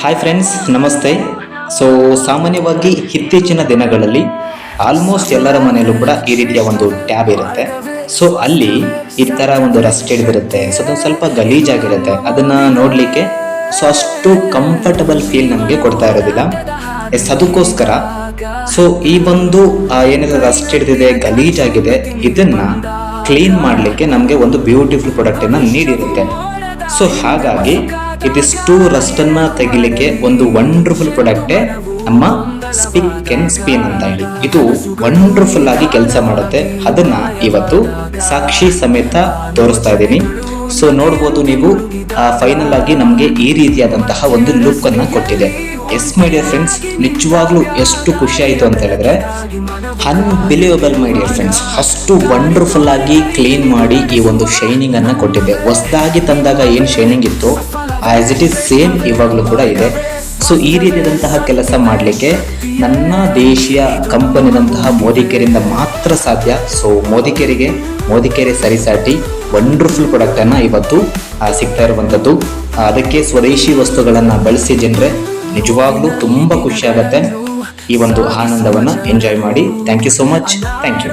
Hi friends, ನಮಸ್ತೆ. So ಸಾಮಾನ್ಯವಾಗಿ ಇತ್ತೀಚಿನ ದಿನಗಳಲ್ಲಿ ಆಲ್ಮೋಸ್ಟ್ ಎಲ್ಲರ ಮನೆಯಲ್ಲೂ ಕೂಡ ಈ ರೀತಿಯ ಒಂದು ಟ್ಯಾಬ್ ಇರುತ್ತೆ. ಸೊ ಅಲ್ಲಿ ಈ ಥರ ಒಂದು ರಸ್ಟ್ ಹಿಡಿದಿರುತ್ತೆ. ಸೊ ಅದೊಂದು ಸ್ವಲ್ಪ ಗಲೀಜಾಗಿರುತ್ತೆ. ಅದನ್ನು ನೋಡಲಿಕ್ಕೆ ಸೊ ಅಷ್ಟು ಕಂಫರ್ಟಬಲ್ ಫೀಲ್ ನಮಗೆ ಕೊಡ್ತಾ ಇರೋದಿಲ್ಲ. ಅದಕ್ಕೋಸ್ಕರ ಸೊ ಈ ಒಂದು ಏನಿದೆ ರಸ್ಟ್ ಹಿಡಿದಿದೆ, ಗಲೀಜಾಗಿದೆ, ಇದನ್ನ ಕ್ಲೀನ್ ಮಾಡಲಿಕ್ಕೆ ನಮಗೆ ಒಂದು ಬ್ಯೂಟಿಫುಲ್ ಪ್ರಾಡಕ್ಟನ್ನು ನೀಡಿರುತ್ತೆ. ಸೊ ಹಾಗಾಗಿ ಇದಿಷ್ಟು ರಸ್ಟನ್ನ ತೆಗಿಲಿಕ್ಕೆ ಒಂದು ವಂಡರ್ಫುಲ್ ಪ್ರಾಡಕ್ಟೇ ನಮ್ಮ ಸ್ಪಿಕ್ ಅಂಡ್ ಸ್ಪಿನ್ ಅಂತ ಹೇಳಿ. ಇದು ವಂಡರ್ಫುಲ್ ಆಗಿ ಕೆಲಸ ಮಾಡುತ್ತೆ. ಅದನ್ನ ಇವತ್ತು ಸಾಕ್ಷಿ ಸಮೇತ ತೋರಿಸ್ತಾ ಇದ್ದೀನಿ. ಸೊ ನೋಡ್ಬೋದು ನೀವು, ಫೈನಲ್ ಆಗಿ ನಮಗೆ ಈ ರೀತಿಯಾದಂತಹ ಒಂದು ಲುಕ್ ಅನ್ನ ಕೊಟ್ಟಿದೆ. ಎಸ್ ಮೈ ಡಿಯರ್ ಫ್ರೆಂಡ್ಸ್, ನಿಜವಾಗ್ಲೂ ಎಷ್ಟು ಖುಷಿ ಆಯಿತು ಅಂತ ಹೇಳಿದ್ರೆ ಅನ್ಬಿಲೀವಬಲ್ ಮೈ ಡಿಯರ್ ಫ್ರೆಂಡ್ಸ್. ಅಷ್ಟು ವಂಡರ್ಫುಲ್ ಆಗಿ ಕ್ಲೀನ್ ಮಾಡಿ ಈ ಒಂದು ಶೈನಿಂಗ್ ಅನ್ನ ಕೊಟ್ಟಿದೆ. ಹೊಸದಾಗಿ ತಂದಾಗ ಏನು ಶೈನಿಂಗ್ ಇತ್ತು ಆಸ್ ಇಟ್ ಈಸ್ ಸೇಮ್ ಇವಾಗಲೂ ಕೂಡ ಇದೆ. ಸೊ ಈ ರೀತಿಯಾದಂತಹ ಕೆಲಸ ಮಾಡಲಿಕ್ಕೆ ನನ್ನ ದೇಶೀಯ ಕಂಪನಿದಂತಹ ಮೋದಿಕೇರಿಂದ ಮಾತ್ರ ಸಾಧ್ಯ. ಸೊ ಮೋದಿಕೇರಿ ಸರಿಸಾಟಿ ವಂಡರ್ಫುಲ್ ಪ್ರಾಡಕ್ಟನ್ನು ಇವತ್ತು ಸಿಗ್ತಾ ಇರುವಂಥದ್ದು. ಅದಕ್ಕೆ ಸ್ವದೇಶಿ ವಸ್ತುಗಳನ್ನು ಬಳಸಿ ಜನರೇ ನಿಜವಾಗ್ಲೂ ತುಂಬ ಖುಷಿ ಆಗುತ್ತೆ. ಈ ಒಂದು ಆನಂದವನ್ನು ಎಂಜಾಯ್ ಮಾಡಿ. Thank you so much. Thank you.